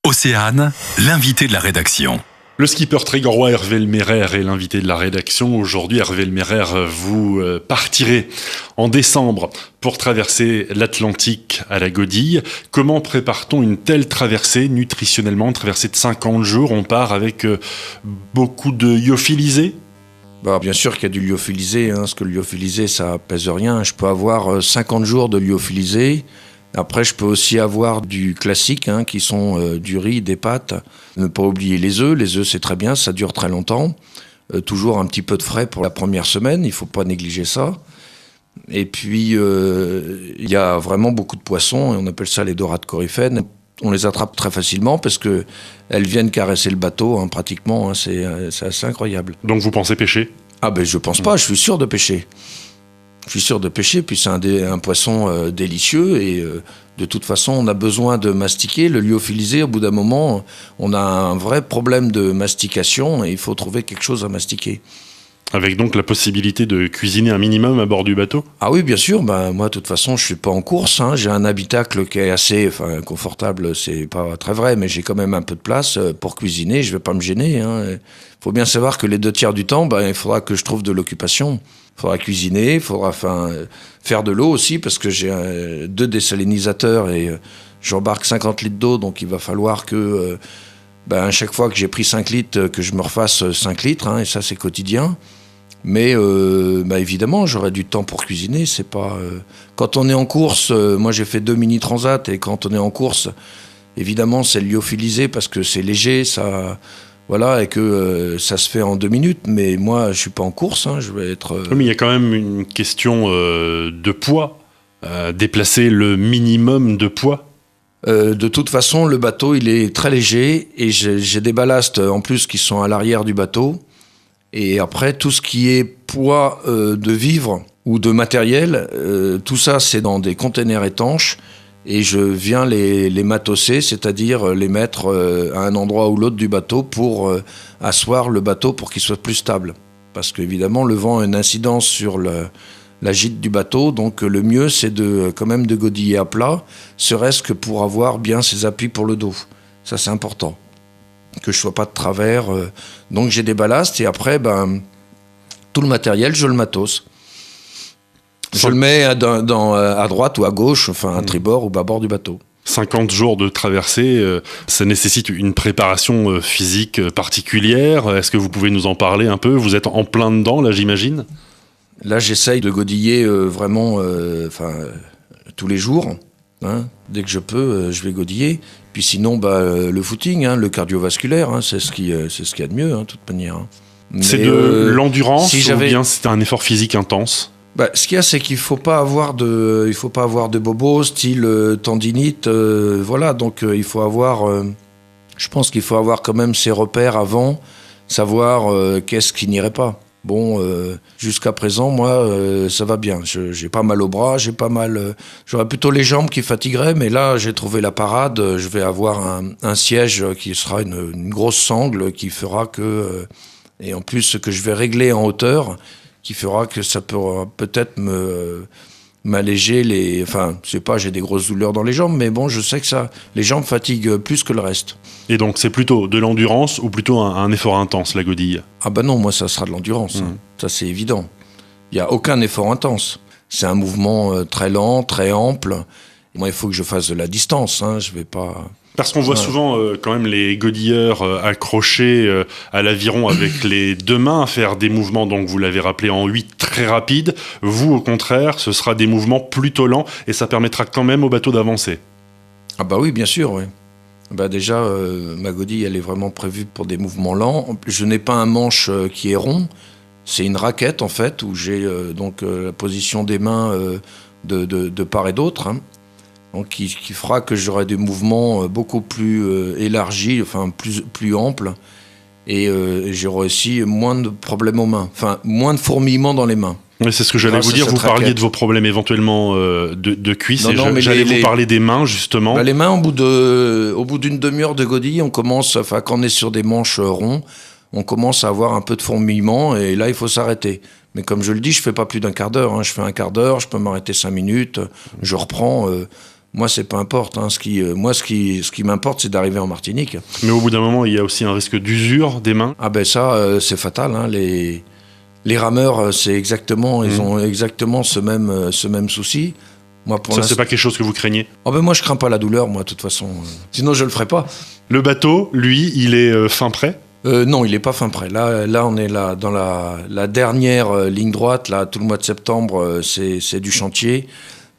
Océane, l'invité de la rédaction. Le skipper trégorrois Hervé Lemaire est l'invité de la rédaction. Aujourd'hui, Hervé Lemaire, vous partirez en décembre pour traverser l'Atlantique à la Godille. Comment prépare-t-on une telle traversée nutritionnellement, une traversée de 50 jours? On part avec beaucoup de lyophilisé? Bien sûr qu'il y a du lyophilisé, parce que le lyophilisé, ça pèse rien. Je peux avoir 50 jours de lyophilisé. Après, je peux aussi avoir du classique, qui sont du riz, des pâtes. Ne pas oublier les œufs. Les œufs, c'est très bien, ça dure très longtemps. Toujours un petit peu de frais pour la première semaine, il ne faut pas négliger ça. Et puis, il y a vraiment beaucoup de poissons, et on appelle ça les dorades coryphènes. On les attrape très facilement parce qu'elles viennent caresser le bateau, pratiquement. C'est assez incroyable. Donc vous pensez pêcher? Je pense pas, je suis sûr de pêcher. Je suis sûr de pêcher, puis c'est un poisson délicieux et de toute façon on a besoin de mastiquer. Le lyophilisé, au bout d'un moment, on a un vrai problème de mastication et il faut trouver quelque chose à mastiquer. Avec donc la possibilité de cuisiner un minimum à bord du bateau? Ah oui, bien sûr. Moi, de toute façon, je suis pas en course. J'ai un habitacle qui est assez confortable. C'est pas très vrai, mais j'ai quand même un peu de place pour cuisiner. Je vais pas me gêner. Il faut bien savoir que les 2 tiers du temps, il faudra que je trouve de l'occupation. Il faudra cuisiner, il faudra faire de l'eau aussi, parce que j'ai 2 désalinisateurs et j'embarque 50 litres d'eau, donc il va falloir que à chaque fois que j'ai pris 5 litres, que je me refasse 5 litres, et ça c'est quotidien. Mais évidemment, j'aurai du temps pour cuisiner. C'est pas quand on est en course. Moi, j'ai fait 2 mini transats et quand on est en course, évidemment, c'est lyophilisé parce que c'est léger, ça, voilà, et que ça se fait en 2 minutes. Mais moi, je suis pas en course. Je vais être. Mais il y a quand même une question de poids. Déplacer le minimum de poids. De toute façon, le bateau, il est très léger et j'ai des ballasts en plus qui sont à l'arrière du bateau. Et après, tout ce qui est poids de vivres ou de matériel, tout ça, c'est dans des containers étanches. Et je viens les matosser, c'est-à-dire les mettre à un endroit ou l'autre du bateau pour asseoir le bateau pour qu'il soit plus stable. Parce qu'évidemment, le vent a une incidence sur la gîte du bateau. Donc le mieux, c'est quand même de godiller à plat, serait-ce que pour avoir bien ses appuis pour le dos. Ça, c'est important. Que je sois pas de travers. Donc j'ai des ballasts et après, tout le matériel, je le matos. Je le mets à droite ou à gauche, à tribord ou bâbord du bateau. 50 jours de traversée, ça nécessite une préparation physique particulière. Est-ce que vous pouvez nous en parler un peu? Vous êtes en plein dedans, là, j'imagine? Là, j'essaye de godiller vraiment tous les jours. Dès que je peux, je vais godiller. Puis sinon, le footing, le cardiovasculaire, c'est ce qu'il y a de mieux, de toute manière. C'est de l'endurance ou bien c'est un effort physique intense? Ce qu'il y a, c'est qu'il faut pas avoir de bobos, style tendinite, voilà. Donc il faut avoir, je pense qu'il faut avoir quand même ses repères avant, savoir qu'est-ce qui n'irait pas. Jusqu'à présent, moi, ça va bien. J'ai pas mal au bras, j'aurais plutôt les jambes qui fatigueraient, mais là, j'ai trouvé la parade. Je vais avoir un siège qui sera une grosse sangle qui fera que... et en plus, que je vais régler en hauteur, qui fera que ça pourra peut-être m'alléger les... j'ai des grosses douleurs dans les jambes, mais je sais que les jambes fatiguent plus que le reste. Et donc, c'est plutôt de l'endurance ou plutôt un effort intense, la godille? Non, moi, ça sera de l'endurance. Ça, c'est évident. Il n'y a aucun effort intense. C'est un mouvement très lent, très ample. Moi, il faut que je fasse de la distance. Je vais pas... Parce qu'on voit souvent quand même les godilleurs accrochés à l'aviron avec les 2 mains, faire des mouvements, donc vous l'avez rappelé, en 8 très rapides. Vous, au contraire, ce sera des mouvements plutôt lents et ça permettra quand même au bateau d'avancer. Oui, bien sûr, oui. Déjà, ma godille, elle est vraiment prévue pour des mouvements lents. Je n'ai pas un manche qui est rond. C'est une raquette, en fait, où j'ai la position des mains de part et d'autre. Donc, qui fera que j'aurai des mouvements beaucoup plus élargis, plus amples. Et j'aurai aussi moins de problèmes aux mains. Moins de fourmillements dans les mains. Oui, c'est ce que j'allais vous dire. Vous parliez de vos problèmes éventuellement de cuisses. Mais j'allais vous parler des mains, justement. Les mains, au bout d'une demi-heure de godille, on commence, quand on est sur des manches ronds, on commence à avoir un peu de fourmillement et là, il faut s'arrêter. Mais comme je le dis, je fais pas plus d'1 quart d'heure. Je fais 1 quart d'heure, je peux m'arrêter 5 minutes, je reprends. Moi, c'est peu importe. Hein. Ce qui m'importe, c'est d'arriver en Martinique. Mais au bout d'un moment, il y a aussi un risque d'usure des mains. Ah ben ça, c'est fatal. Hein. Les rameurs, c'est exactement, ils ont exactement ce même souci. Moi, Ça, c'est pas quelque chose que vous craignez? Oh ben moi, je crains pas la douleur, moi, de toute façon. Sinon, je le ferais pas. Le bateau, lui, il est fin prêt? Non, il est pas fin prêt. Là, on est là dans la dernière ligne droite. Là, tout le mois de septembre, c'est du chantier.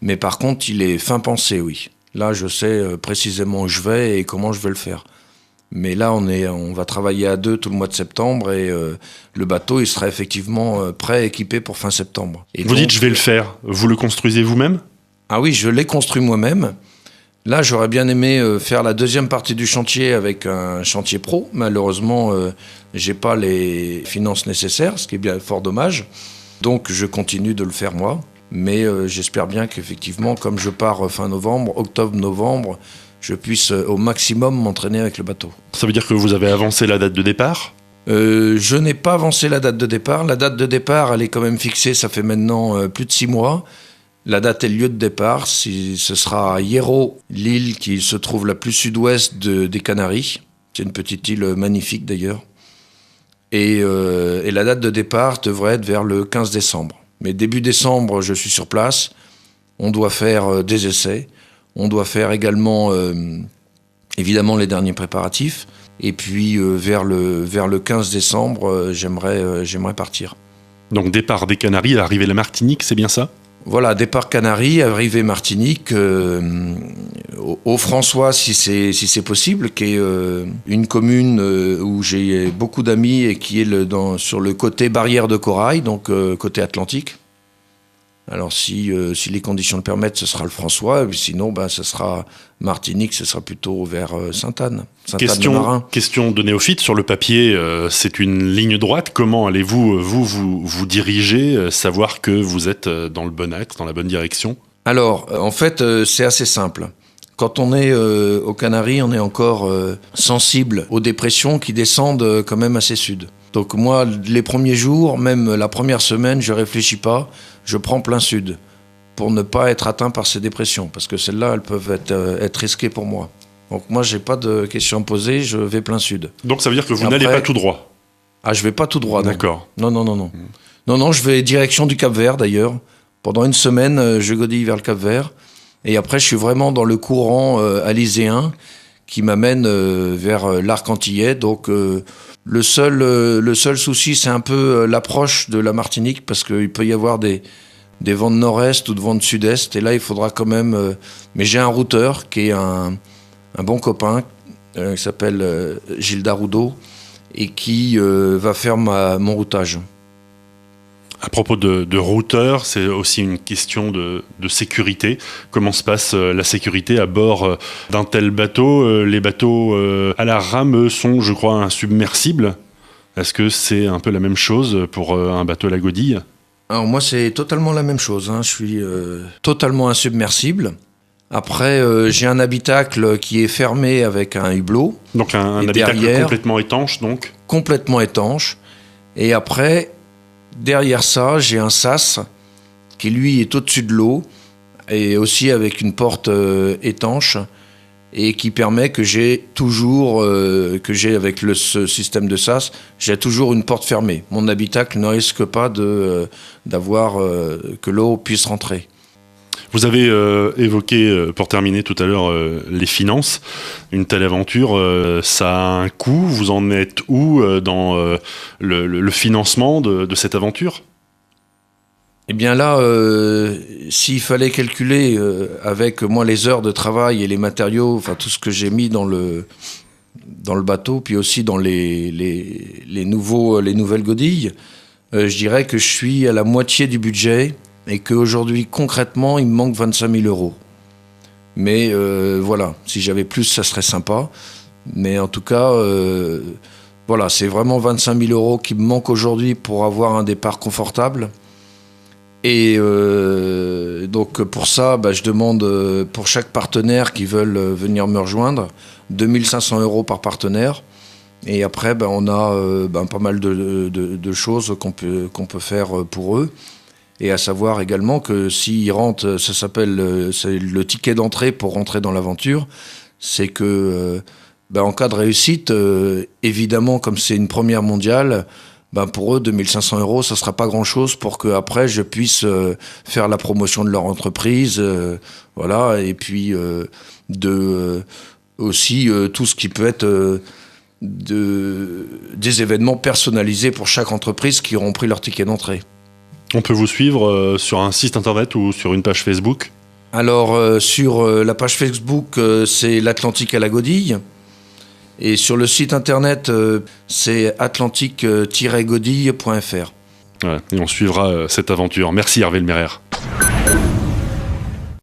Mais par contre, il est fin pensé, oui. Là, je sais précisément où je vais et comment je vais le faire. Mais là, on va travailler à deux tout le mois de septembre et le bateau, il sera effectivement prêt, équipé pour fin septembre. Et Vous donc, dites, je vais le faire. Vous le construisez vous-même? Ah oui, je l'ai construit moi-même. Là, j'aurais bien aimé faire la deuxième partie du chantier avec un chantier pro. Malheureusement, j'ai pas les finances nécessaires, ce qui est bien fort dommage. Donc, je continue de le faire moi. Mais j'espère bien qu'effectivement, comme je pars fin novembre, octobre-novembre, je puisse au maximum m'entraîner avec le bateau. Ça veut dire que vous avez avancé la date de départ? Je n'ai pas avancé la date de départ. La date de départ, elle est quand même fixée, ça fait maintenant plus de 6 mois. La date et le lieu de départ, ce sera à Hierro, l'île qui se trouve la plus sud-ouest des Canaries. C'est une petite île magnifique d'ailleurs. Et la date de départ devrait être vers le 15 décembre. Mais début décembre, je suis sur place. On doit faire des essais. On doit faire également, évidemment, les derniers préparatifs. Et puis, vers le 15 décembre, j'aimerais partir. Donc, départ des Canaries, arrivée à la Martinique, c'est bien ça? Voilà, départ Canaries, arrivée Martinique, au François, si c'est possible, qui est une commune où j'ai beaucoup d'amis et qui est sur le côté barrière de corail, donc côté Atlantique. Alors si les conditions le permettent, ce sera le François, et puis sinon ce sera Martinique, ce sera plutôt vers Sainte-Anne. Question de néophyte, sur le papier, c'est une ligne droite. Comment allez-vous vous diriger, savoir que vous êtes dans le bon axe, dans la bonne direction? Alors, en fait, c'est assez simple. Quand on est aux Canaries, on est encore sensible aux dépressions qui descendent quand même assez sud. Donc moi, les premiers jours, même la première semaine, je réfléchis pas, je prends plein sud pour ne pas être atteint par ces dépressions, parce que celles-là, elles peuvent être risquées pour moi. Donc moi, j'ai pas de questions à poser, je vais plein sud. Donc ça veut dire que vous n'allez pas tout droit? Ah, je vais pas tout droit. D'accord. Non. Non, je vais direction du Cap-Vert d'ailleurs. Pendant une semaine, je godille vers le Cap-Vert. Et après, je suis vraiment dans le courant alyséen qui m'amène vers l'arc antillais. Donc le seul souci, c'est un peu l'approche de la Martinique, parce qu'il peut y avoir des vents de nord-est ou de vents de sud-est. Et là, il faudra quand même... mais j'ai un routeur qui est un bon copain, qui s'appelle Gilles Darudo, et qui va faire mon routage. À propos de routeur, c'est aussi une question de sécurité. Comment se passe la sécurité à bord d'un tel bateau? Les bateaux à la rame sont, je crois, insubmersibles. Est-ce que c'est un peu la même chose pour un bateau à la godille? Alors moi, c'est totalement la même chose. Hein. Je suis totalement insubmersible. Après, j'ai un habitacle qui est fermé avec un hublot. Donc un habitacle complètement étanche, donc? Complètement étanche. Et après... derrière ça, j'ai un sas qui, lui, est au-dessus de l'eau et aussi avec une porte étanche et qui permet que j'ai toujours, avec ce système de sas, j'ai toujours une porte fermée. Mon habitacle ne risque pas d'avoir que l'eau puisse rentrer. Vous avez évoqué, pour terminer tout à l'heure, les finances. Une telle aventure, ça a un coût. Vous en êtes où dans le financement de cette aventure? Eh bien là, s'il fallait calculer avec moi les heures de travail et les matériaux, enfin tout ce que j'ai mis dans le bateau, puis aussi dans les nouvelles godilles, je dirais que je suis à la moitié du budget. Et qu'aujourd'hui, concrètement, il me manque 25 000 euros. Mais voilà, si j'avais plus, ça serait sympa. Mais en tout cas, voilà, c'est vraiment 25 000 euros qui me manquent aujourd'hui pour avoir un départ confortable. Et donc pour ça, je demande pour chaque partenaire qui veulent venir me rejoindre, 2 500 euros par partenaire. Et après, on a pas mal de choses qu'on peut faire pour eux. Et à savoir également que s'ils rentrent, ça s'appelle c'est le ticket d'entrée pour rentrer dans l'aventure, c'est que en cas de réussite, évidemment, comme c'est une première mondiale, pour eux, 2500 €, ça sera pas grand-chose pour que après je puisse faire la promotion de leur entreprise, voilà, et puis aussi tout ce qui peut être des événements personnalisés pour chaque entreprise qui auront pris leur ticket d'entrée. On peut vous suivre sur un site internet ou sur une page Facebook? Alors, sur la page Facebook, c'est l'Atlantique à la Godille. Et sur le site internet, c'est atlantique-godille.fr. Ouais, et on suivra cette aventure. Merci Hervé Lemaire.